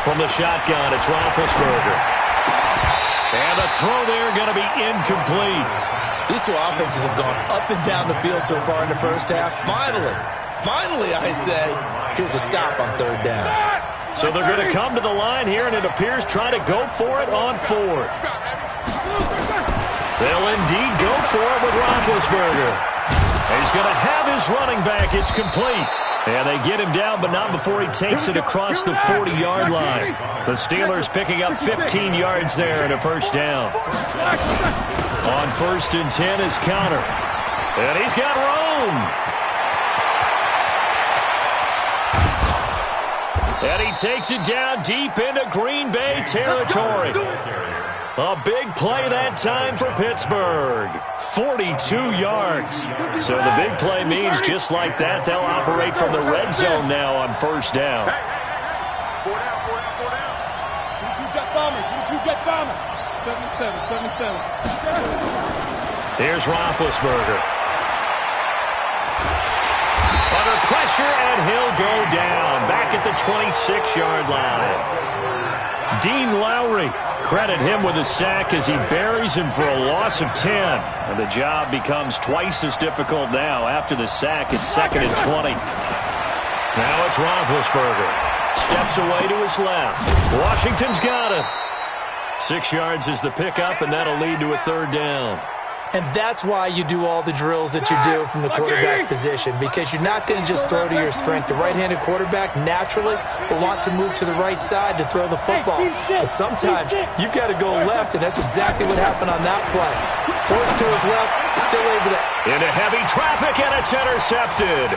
From the shotgun, it's Roethlisberger. And the throw there going to be incomplete. These two offenses have gone up and down the field so far in the first half. Finally, I say, here's a stop on third down. So they're going to come to the line here, and it appears try to go for it on fourth. They'll indeed go for it with Roethlisberger. He's going to have his running back. It's complete. And they get him down, but not before he takes it across the 40-yard line. The Steelers picking up 15 yards there and a first down. On 1st and 10 is Conner. And he's got room. And he takes it down deep into Green Bay territory. A big play that time for Pittsburgh. 42 yards. So the big play means just like that, they'll operate from the red zone now on first down. Here's Roethlisberger. Under pressure, and he'll go down. Back at the 26-yard line. Dean Lowry, credit him with a sack as he buries him for a loss of 10. And the job becomes twice as difficult now. After the sack, it's 2nd and 20. Now it's Roethlisberger. Steps away to his left. Washington's got him. 6 yards is the pickup, and that'll lead to a third down. And that's why you do all the drills that you do from the quarterback position, because you're not going to just throw to your strength. The right-handed quarterback naturally will want to move to the right side to throw the football. But sometimes you've got to go left, and that's exactly what happened on that play. Forced to his left, still able to... Into heavy traffic, and it's intercepted.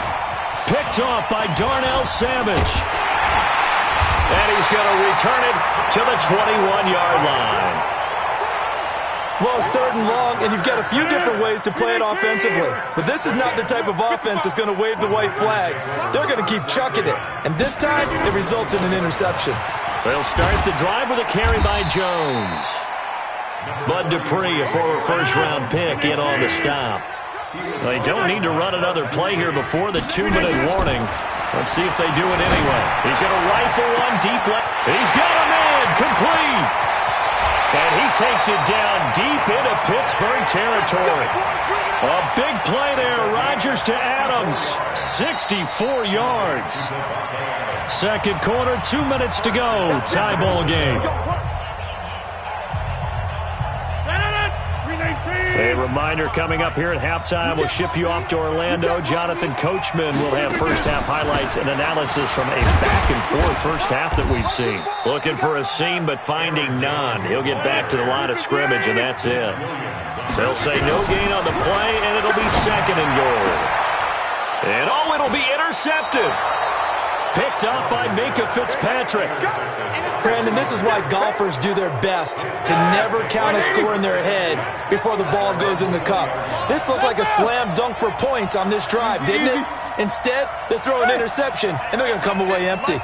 Picked off by Darnell Savage. And he's going to return it to the 21-yard line. Well, it's 3rd and long, and you've got a few different ways to play it offensively. But this is not the type of offense that's going to wave the white flag. They're going to keep chucking it. And this time, it results in an interception. They'll start the drive with a carry by Jones. Bud Dupree, a former first-round pick, in on the stop. They don't need to run another play here before the 2-minute warning. Let's see if they do it anyway. He's going to rifle one deep left. He's got a man complete. And he takes it down deep into Pittsburgh territory. A big play there. Rodgers to Adams. 64 yards. Second quarter, 2 minutes to go. Tie ball game. A reminder coming up here at halftime. We'll ship you off to Orlando. Jonathan Coachman will have first-half highlights and analysis from a back-and-forth first half that we've seen. Looking for a seam, but finding none. He'll get back to the line of scrimmage, and that's it. They'll say no gain on the play, and it'll be 2nd and goal. And it'll be intercepted. Picked up by Minkah Fitzpatrick. Brandon, this is why golfers do their best to never count a score in their head before the ball goes in the cup. This looked like a slam dunk for points on this drive, didn't it? Instead, they throw an interception, and they're going to come away empty.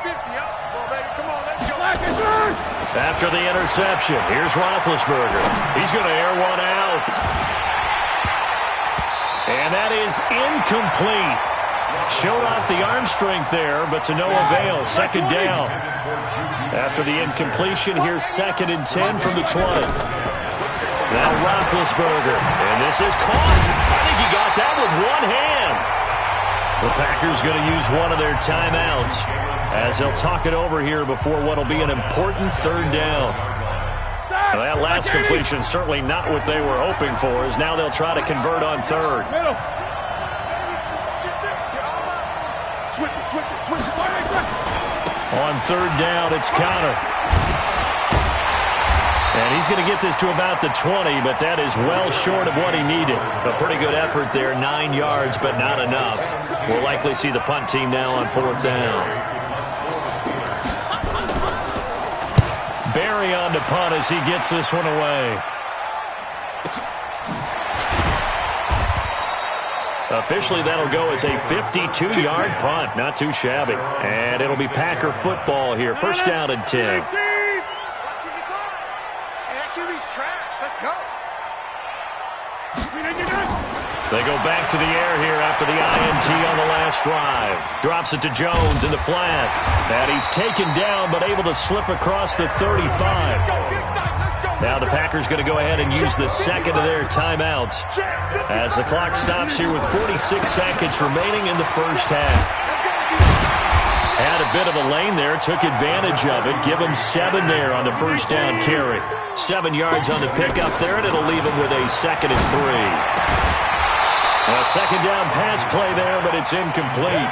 After the interception, here's Roethlisberger. He's going to air one out. And that is incomplete. Showed off the arm strength there, but to no avail. 2nd down. After the incompletion, here's 2nd and 10 from the 20. Now Roethlisberger. And this is caught. I think he got that with one hand. The Packers going to use one of their timeouts as they'll talk it over here before what will be an important 3rd down. Now, that last completion certainly not what they were hoping for, as now they'll try to convert on 3rd. On 3rd down, it's Conner. And he's going to get this to about the 20, but that is well short of what he needed. A pretty good effort there, 9 yards, but not enough. We'll likely see the punt team now on 4th down. Barry on to punt as he gets this one away. Officially, that'll go as a 52-yard punt. Not too shabby. And it'll be Packer football here. First down and 10. They go back to the air here after the INT on the last drive. Drops it to Jones in the flat. And he's taken down but able to slip across the 35. Now the Packers going to go ahead and use the second of their timeouts as the clock stops here with 46 seconds remaining in the first half. Had a bit of a lane there, took advantage of it. Give him 7 there on the first down carry. 7 yards on the pickup there, and it'll leave him with a 2nd and 3. A second down pass play there, but it's incomplete.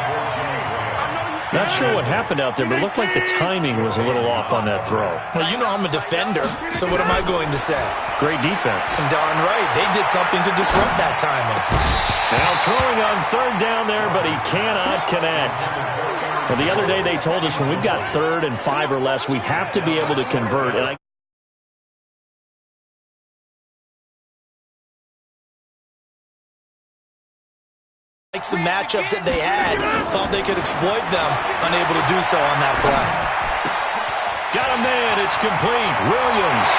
Not sure what happened out there, but it looked like the timing was a little off on that throw. Well, you know I'm a defender, so what am I going to say? Great defense. Darn right. They did something to disrupt that timing. Now throwing on 3rd down there, but he cannot connect. Well, the other day they told us when we've got 3rd and 5 or less, we have to be able to convert. And like some matchups that they had, thought they could exploit them, unable to do so on that play. Got a man, it's complete. Williams.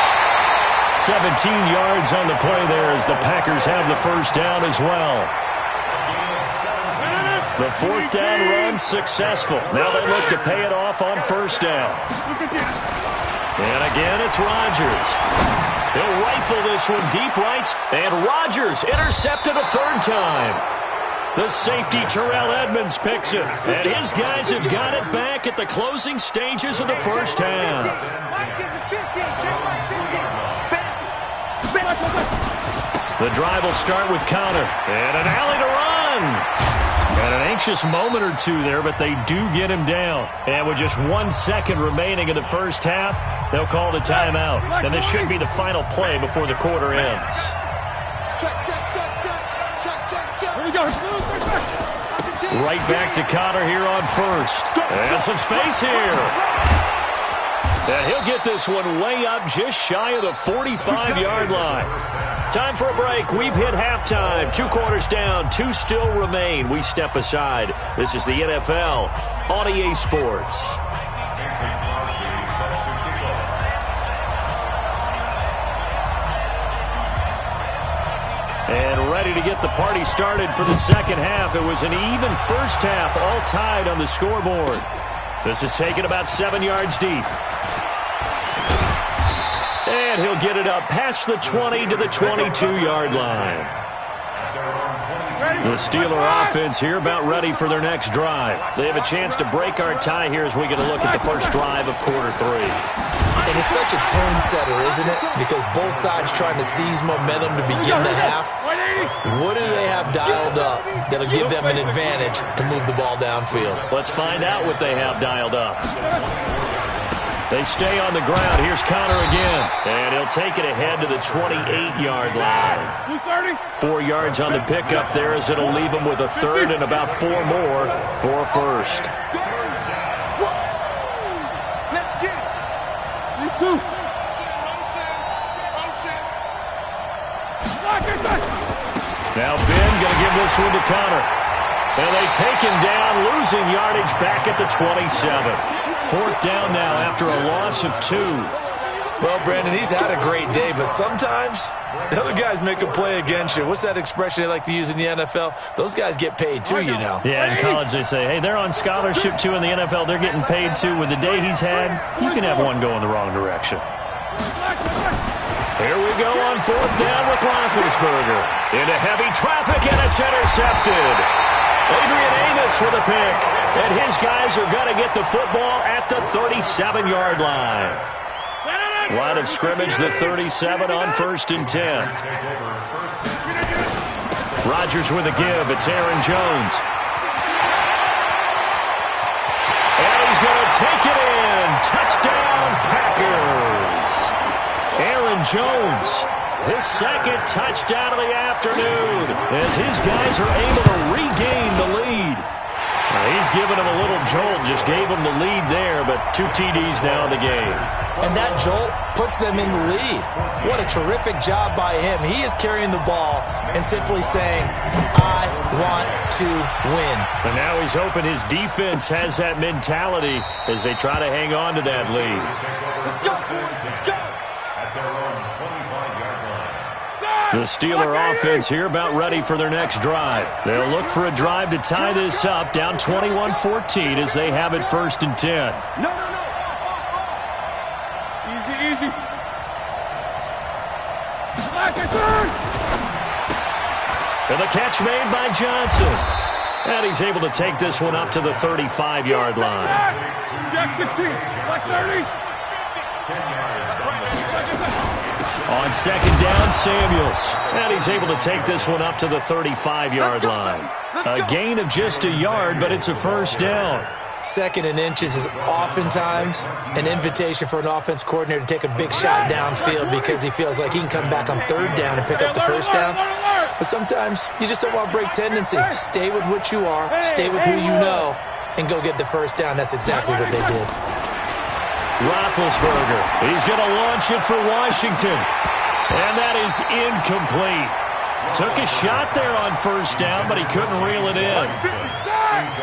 17 yards on the play there as the Packers have the first down as well. The 4th down run successful. Now they look to pay it off on first down. And again, it's Rodgers. He'll rifle this one deep right, and Rodgers intercepted a 3rd time. The safety, Terrell Edmonds, picks it. And his guys have got it back at the closing stages of the first half. The drive will start with Conner. And an alley to run. And an anxious moment or two there, but they do get him down. And with just 1 second remaining in the first half, they'll call the timeout. And this should be the final play before the quarter ends. Right back to Conner here on first. And some space here. And he'll get this one way up just shy of the 45-yard line. Time for a break. We've hit halftime. 2 quarters down. 2 still remain. We step aside. This is the NFL on EA Sports. And ready to get the party started for the second half. It was an even first half, all tied on the scoreboard. This is taken about 7 yards deep. And he'll get it up past the 20 to the 22-yard line. The Steeler offense here about ready for their next drive. They have a chance to break our tie here as we get a look at the first drive of quarter 3. And it's such a tone setter, isn't it? Because both sides trying to seize momentum to begin the half. What do they have dialed up that'll give them an advantage to move the ball downfield? Let's find out what they have dialed up. They stay on the ground. Here's Conner again. And he'll take it ahead to the 28-yard line. 4 yards on the pickup there as it'll leave him with a 3rd and about 4 more for a first. Now Ben going to give this one to Conner. And they take him down, losing yardage back at the 27. 4th down now after a loss of 2. Well, Brandon, he's had a great day, but sometimes the other guys make a play against you. What's that expression they like to use in the NFL? Those guys get paid too, you know. Yeah, in college they say, hey, they're on scholarship too. In the NFL, they're getting paid too. With the day he's had, you can have one go in the wrong direction. Here we go on 4th down with Roethlisberger. Into heavy traffic, and it's intercepted. Adrian Amos with a pick. And his guys are going to get the football at the 37-yard line. Line of scrimmage, the 37 on 1st and 10. Rodgers with a give. It's Aaron Jones. And he's going to take it in. Touchdown, Packers. Aaron Jones, his 2nd touchdown of the afternoon, as his guys are able to regain the lead. He's given him a little jolt, just gave him the lead there, but 2 TDs now in the game. And that jolt puts them in the lead. What a terrific job by him. He is carrying the ball and simply saying, I want to win. And now he's hoping his defense has that mentality as they try to hang on to that lead. Let's go. Let's go. At their own 25-yard line. The Steeler offense here about ready for their next drive. They'll look for a drive to tie this up, down 21-14 as they have it 1st and 10. No. Easy. And the catch made by Johnson. And he's able to take this one up to the 35-yard line. Jack 16. Black 30. On 2nd down, Samuels. And he's able to take this one up to the 35-yard line. A gain of just a yard, but it's a 1st down. 2nd and inches is oftentimes an invitation for an offense coordinator to take a big shot downfield because he feels like he can come back on 3rd down and pick up the 1st down. But sometimes you just don't want to break tendency. Stay with what you are, stay with who you know, and go get the 1st down. That's exactly what they did. Roethlisberger, he's going to launch it for Washington. And that is incomplete. Took a shot there on 1st down, but he couldn't reel it in.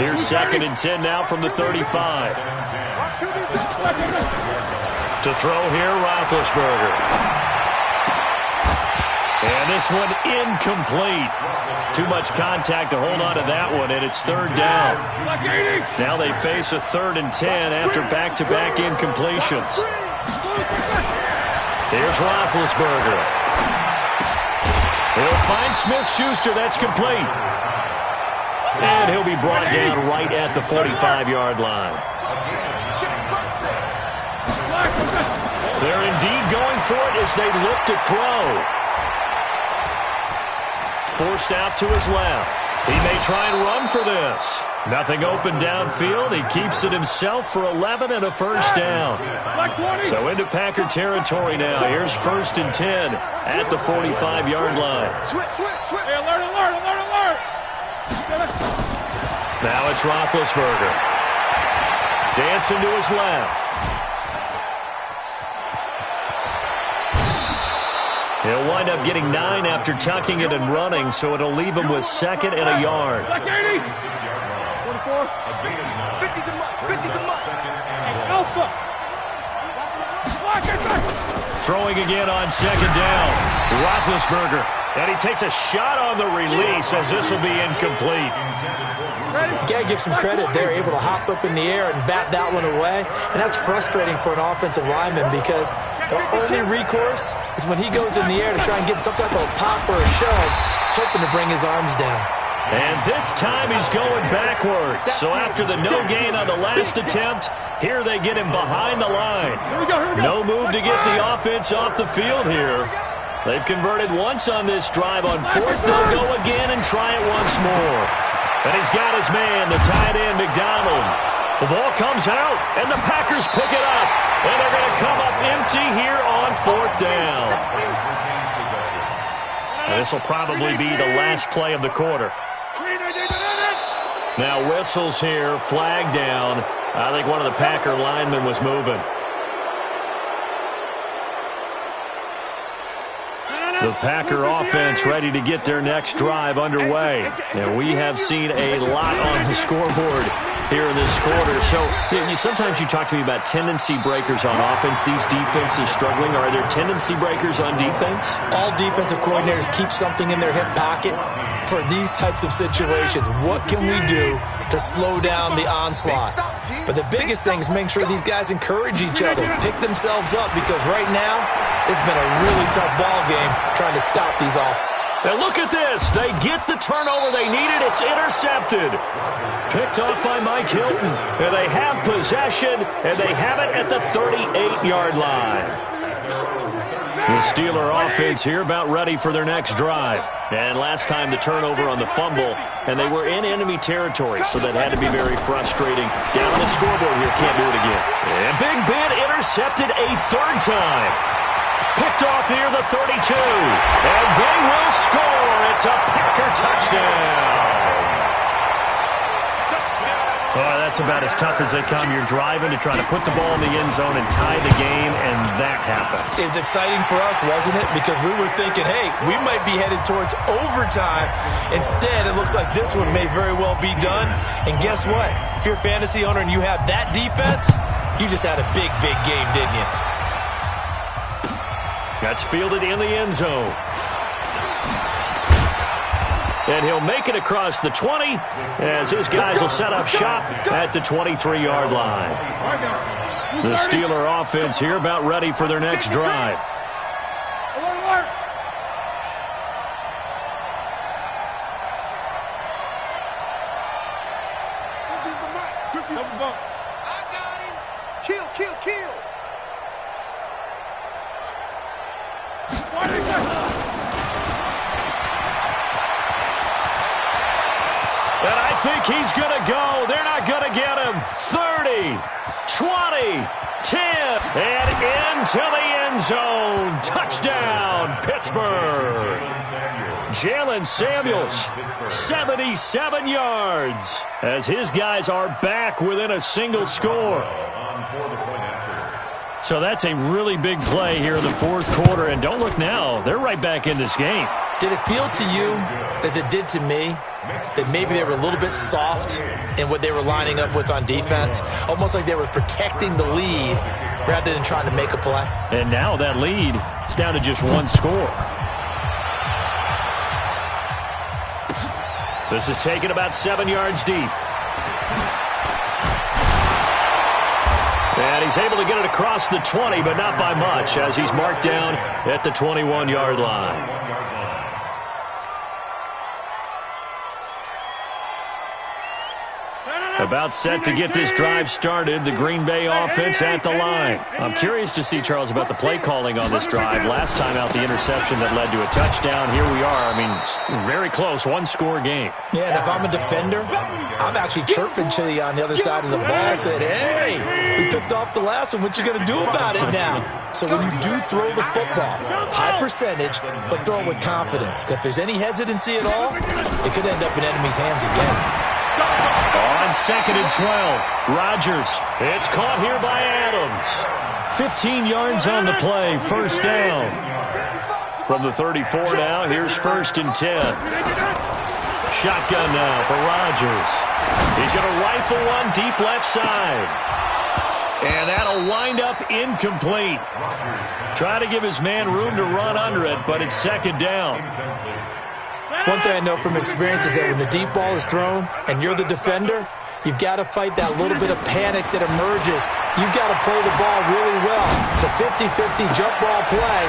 Here's 2nd and 10 now from the 35. To throw here, Roethlisberger. And this one incomplete. Too much contact to hold on to that one, and it's 3rd down. Now they face a 3rd and 10 after back-to-back incompletions. Here's Roethlisberger. He'll find Smith-Schuster. That's complete. And he'll be brought down right at the 45-yard line. They're indeed going for it as they look to throw. Forced out to his left. He may try and run for this. Nothing open downfield. He keeps it himself for 11 and a 1st down. So into Packer territory now. Here's 1st and 10 at the 45-yard line. Hey, alert. Now it's Roethlisberger. Dancing to his left. He'll wind up getting 9 after tucking it and running, so it'll leave him with 2nd and a yard. 24. 50 to Alpha. Throwing again on 2nd down. Roethlisberger. And he takes a shot on the release as this will be incomplete. You got to give some credit. They're able to hop up in the air and bat that one away. And that's frustrating for an offensive lineman because the only recourse is when he goes in the air to try and get some type of a pop or a shove, hoping to bring his arms down. And this time he's going backwards. So after the no gain on the last attempt, here they get him behind the line. No move to get the offense off the field here. They've converted once on this drive. On 4th, they'll go again and try it once more. And he's got his man, the tight end, McDonald. The ball comes out, and the Packers pick it up. And they're going to come up empty here on 4th down. This will probably be the last play of the quarter. Now whistles here, flag down. I think one of the Packer linemen was moving. The Packer offense ready to get their next drive underway. And we have seen a lot on the scoreboard here in this quarter. So sometimes you talk to me about tendency breakers on offense. These defenses struggling. Are there tendency breakers on defense? All defensive coordinators keep something in their hip pocket for these types of situations. What can we do to slow down the onslaught? But the biggest thing is make sure these guys encourage each other, pick themselves up, because right now it's been a really tough ball game trying to stop these off. And look at this. They get the turnover they needed. It's intercepted. Picked off by Mike Hilton. And they have possession, and they have it at the 38-yard line. The Steeler offense here about ready for their next drive. And last time the turnover on the fumble, and they were in enemy territory, so that had to be very frustrating. Down on the scoreboard here, can't do it again. And Big Ben intercepted a 3rd time. Picked off near the 32. And they will score. It's a Packer touchdown. Oh, that's about as tough as they come. You're driving to try to put the ball in the end zone and tie the game, and that happens. It's exciting for us, wasn't it? Because we were thinking, hey, we might be headed towards overtime. Instead, it looks like this one may very well be done. And guess what? If you're a fantasy owner and you have that defense, you just had a big, big game, didn't you? That's fielded in the end zone. And he'll make it across the 20 as his guys will set up shop at the 23-yard line. The Steeler offense here about ready for their next drive. And I think he's going to go. They're not going to get him. 30, 20, 10, and into the end zone. Touchdown, Pittsburgh. Jalen Samuels, 77 yards, as his guys are back within a single score. So that's a really big play here in the fourth quarter. And don't look now. They're right back in this game. Did it feel to you, as it did to me, that maybe they were a little bit soft in what they were lining up with on defense? Almost like they were protecting the lead rather than trying to make a play. And now that lead is down to just one score. This is taken about 7 yards deep. And he's able to get it across the 20, but not by much, as he's marked down at the 21-yard line. About set to get this drive started, the Green Bay offense at the line. I'm curious to see, Charles, about the play calling on this drive. Last time out, the interception that led to a touchdown. Here we are. I mean, very close, one-score game. Yeah, and if I'm a defender, I'm actually chirping to you on the other side of the ball, saying, hey, we picked off the last one. What you going to do about it now? So when you do throw the football, high percentage, but throw it with confidence. Because if there's any hesitancy at all, it could end up in enemy's hands again. On 2nd and 12, Rodgers. It's caught here by Adams. 15 yards on the play, first down. From the 34 now, here's 1st and 10. Shotgun now for Rodgers. He's going to rifle one deep left side. And that'll wind up incomplete. Try to give his man room to run under it, but it's 2nd down. One thing I know from experience is that when the deep ball is thrown and you're the defender, you've got to fight that little bit of panic that emerges. You've got to play the ball really well. It's a 50-50 jump ball play.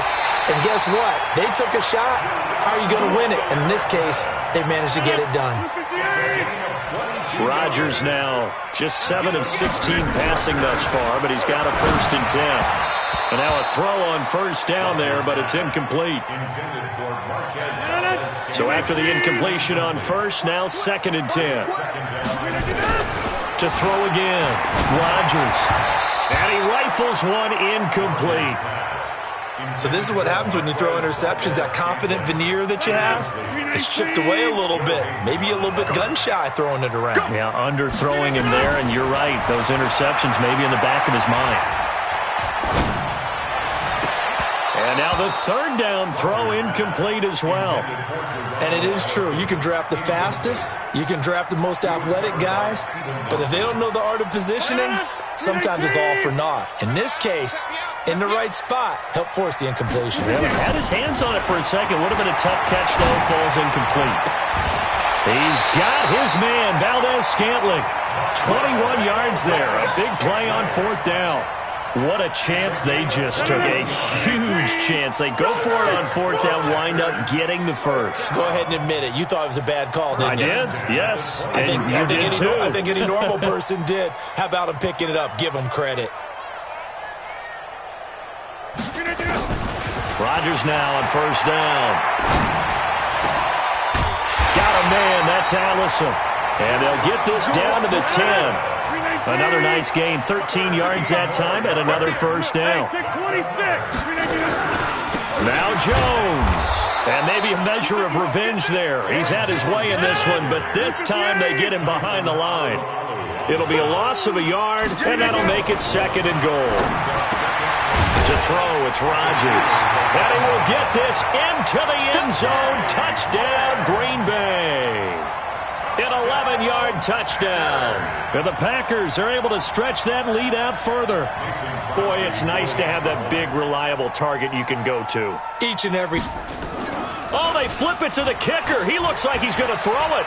And guess what? They took a shot. How are you going to win it? And in this case, they managed to get it done. Rodgers now just 7 of 16 passing thus far, but he's got a 1st and 10. And now a throw on 1st down there, but it's incomplete. So after the incompletion on 1st, now 2nd and 10. To throw again, Rodgers. And he rifles one incomplete. So this is what happens when you throw interceptions. That confident veneer that you have is chipped away a little bit. Maybe a little bit gun-shy throwing it around. Yeah, underthrowing him there, and you're right. Those interceptions may be in the back of his mind. And now the 3rd down throw incomplete as well. And it is true. You can draft the fastest. You can draft the most athletic guys. But if they don't know the art of positioning, sometimes it's all for naught. In this case, in the right spot, help force the incompletion. Yeah, had his hands on it for a second. Would have been a tough catch, though. Falls incomplete. He's got his man, Valdez-Scantling. 21 yards there. A big play on 4th down. What a chance they just took. A huge chance. They go for it on 4th down, wind up getting the first. Go ahead and admit it. You thought it was a bad call, didn't you? I did, yes. I think any normal person did. How about him picking it up? Give him credit. Rodgers now on 1st down. Got a man. That's Allison. And they'll get this down to the 10. Another nice gain, 13 yards that time, and another 1st down. Now Jones. And maybe a measure of revenge there. He's had his way in this one, but this time they get him behind the line. It'll be a loss of a yard, and that'll make it 2nd and goal. To throw, it's Rodgers. And he will get this into the end zone. Touchdown, Green Bay. An 11-yard touchdown. And the Packers are able to stretch that lead out further. Boy, it's nice to have that big, reliable target you can go to. Each and every... Oh, they flip it to the kicker. He looks like he's going to throw it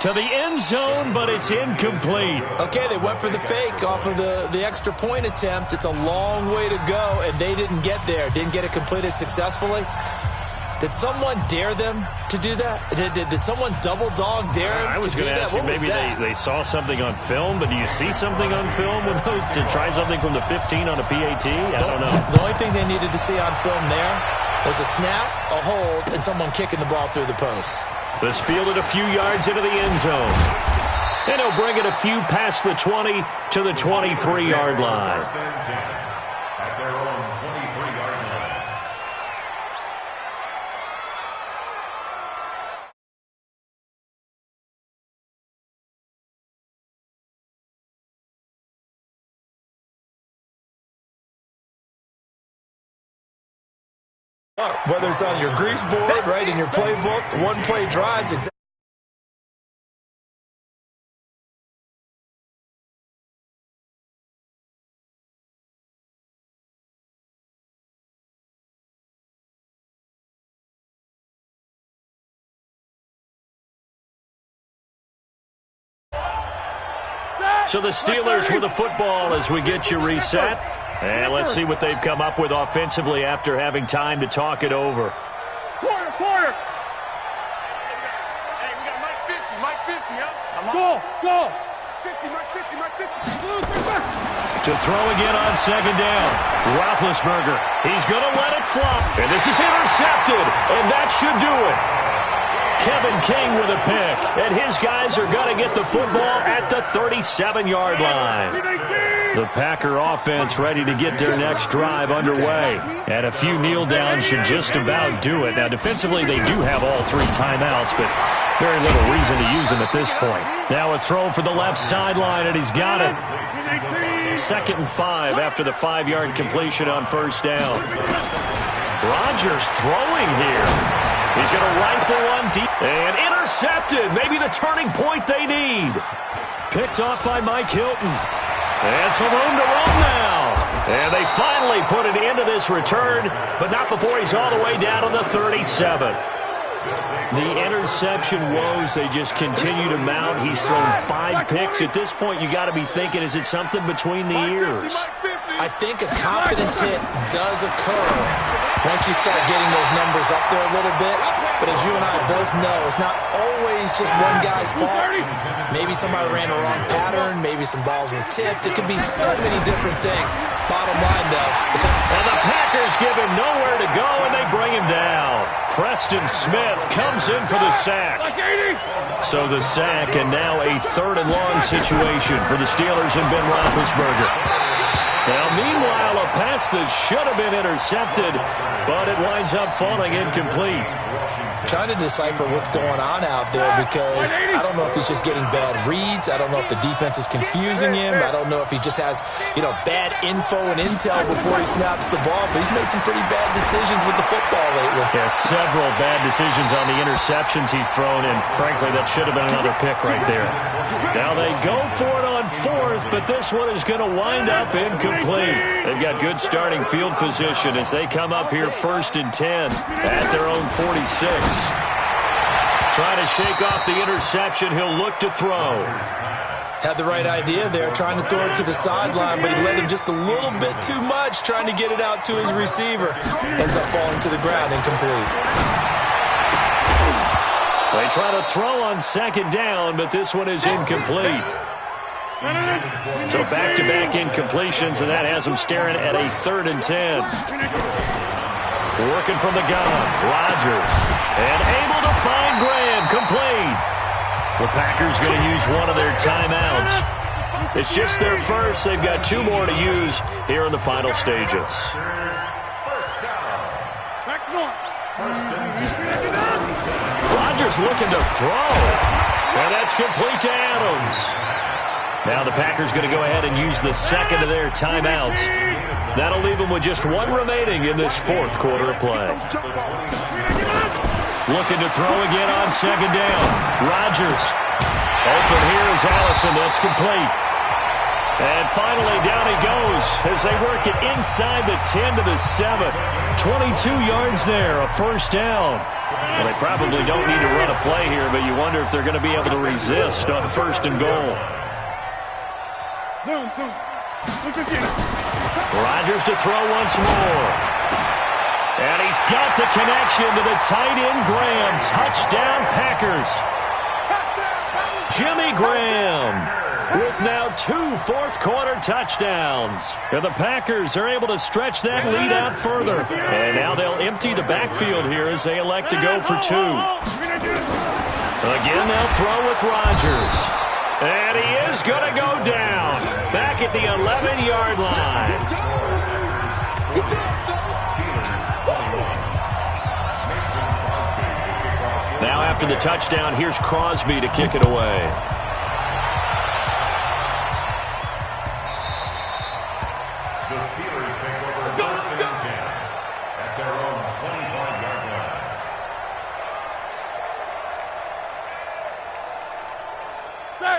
to the end zone, but it's incomplete. Okay, they went for the fake off of the extra point attempt. It's a long way to go, and they didn't get there. Didn't get it completed successfully. Did someone dare them to do that? Did someone double dog dare them I was to do going to that? ask you, maybe they saw something on film, but do you see something on film with those to try something from the 15 on a PAT? I don't know. The only thing they needed to see on film there was a snap, a hold, and someone kicking the ball through the post. This fielded a few yards into the end zone. And he'll bring it a few past the 20 to the 23-yard line. At their own 23-yard line. Whether it's on your grease board, right, in your playbook, one-play drives, exactly. So the Steelers with the football as we get you reset. And let's see what they've come up with offensively after having time to talk it over. Quarter. Hey, we got Mike 50, huh? Go. 50, Mike 50. To throw again on second down. Roethlisberger, he's going to let it flop. And this is intercepted, and that should do it. Kevin King with a pick, and his guys are going to get the football at the 37-yard line. The Packer offense ready to get their next drive underway. And a few kneel downs should just about do it. Now, defensively, they do have all three timeouts, but very little reason to use them at this point. Now a throw for the left sideline, and he's got it. 2nd and 5 after the 5-yard completion on first down. Rodgers throwing here. He's going to rifle one deep and intercepted. Maybe the turning point they need. Picked off by Mike Hilton. And some room to run now. And they finally put it into this return, but not before he's all the way down on the 37. The interception woes, they just continue to mount. He's thrown 5 picks. At this point, you got to be thinking, is it something between the ears? I think a confidence hit does occur once you start getting those numbers up there a little bit. But as you and I both know, it's not always just one guy's fault. Maybe somebody ran a wrong pattern. Maybe some balls were tipped. It could be so many different things. Bottom line, though. And the Packers give him nowhere to go, and they bring him down. Preston Smith comes in for the sack. So the sack, and now a 3rd and long situation for the Steelers and Ben Roethlisberger. Now, meanwhile, a pass that should have been intercepted, but it winds up falling incomplete. Trying to decipher what's going on out there because I don't know if he's just getting bad reads. I don't know if the defense is confusing him. I don't know if he just has, bad info and intel before he snaps the ball. But he's made some pretty bad decisions with the football lately. Yeah, several bad decisions on the interceptions he's thrown, and frankly, that should have been another pick right there. Now they go for it on 4th, but this one is going to wind up incomplete. They've got good starting field position as they come up here 1st and 10 at their own 46. Trying to shake off the interception. He'll look to throw. Had the right idea there, trying to throw it to the sideline, but he led him just a little bit too much, trying to get it out to his receiver. Ends up falling to the ground, incomplete. They try to throw on 2nd down, but this one is incomplete. So back-to-back incompletions, and that has them staring at a 3rd and 10. Working from the gun, Rodgers. And able to find Graham, complete. The Packers going to use one of their timeouts. It's just their first. They've got 2 more to use here in the final stages. Rodgers looking to throw. And that's complete to Adams. Now the Packers going to go ahead and use the 2nd of their timeouts. That'll leave them with just 1 remaining in this 4th quarter of play. Looking to throw again on 2nd down. Rodgers. Open here is Allison. That's complete. And finally, down he goes as they work it inside the 10 to the 7. 22 yards there, a first down. Well, they probably don't need to run a play here, but you wonder if they're going to be able to resist on first and goal. Rodgers to throw once more. And he's got the connection to the tight end, Graham. Touchdown, Packers. Jimmy Graham with now 2 fourth-quarter touchdowns. And the Packers are able to stretch that lead out further. And now they'll empty the backfield here as they elect to go for 2. Again, they'll throw with Rodgers. And he is going to go down back at the 11-yard line. Now after the touchdown, here's Crosby to kick it away. The Steelers take over first and 10 at their own 25-yard line.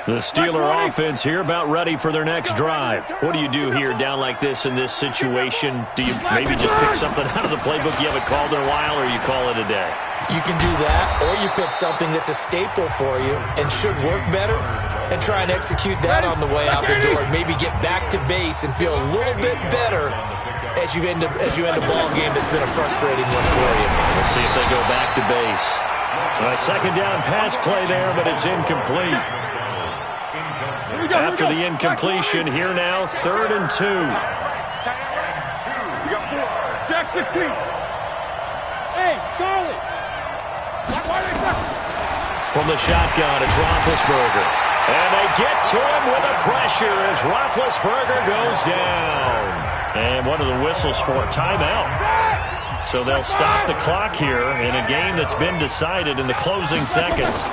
The Steeler offense here about ready for their next drive. What do you do here down like this in this situation? Do you maybe just pick something out of the playbook you haven't called in a while, or you call it a day? You can do that, or you pick something that's a staple for you and should work better and try and execute that on the way out the door and maybe get back to base and feel a little bit better as you end a ball game that's been a frustrating one for you. We'll see if they go back to base. A second down pass play there, but it's incomplete. After the incompletion, here now, 3rd and 2. Jack 15. Hey, Charlie. From the shotgun, it's Roethlisberger. And they get to him with a pressure as Roethlisberger goes down. And one of the whistles for a timeout. So they'll stop the clock here in a game that's been decided in the closing seconds.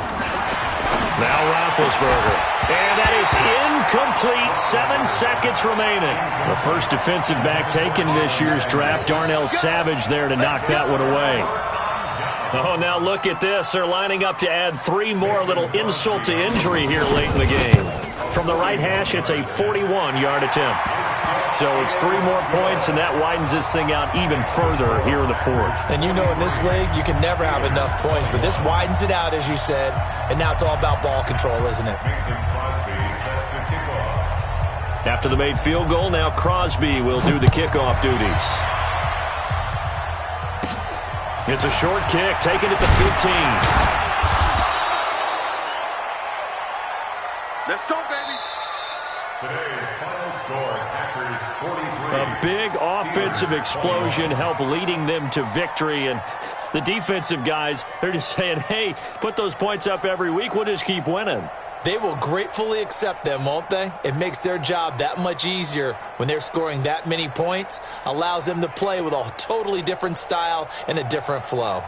Now Roethlisberger. And that is incomplete. 7 seconds remaining. The first defensive back taken this year's draft, Darnell Savage, there to knock that one away. Oh, now look at this. They're lining up to add 3 more, a little insult to injury here late in the game. From the right hash, it's a 41-yard attempt. So it's 3 more points, and that widens this thing out even further here in the 4th. And you know in this league, you can never have enough points, but this widens it out, as you said, and now it's all about ball control, isn't it? After the made field goal, now Crosby will do the kickoff duties. It's a short kick, taken at the 15. Let's go, baby. Today's final score, Packers 43. A big offensive explosion helped leading them to victory. And the defensive guys, they're just saying, hey, put those points up every week. We'll just keep winning. They will gratefully accept them, won't they? It makes their job that much easier when they're scoring that many points. Allows them to play with a totally different style and a different flow.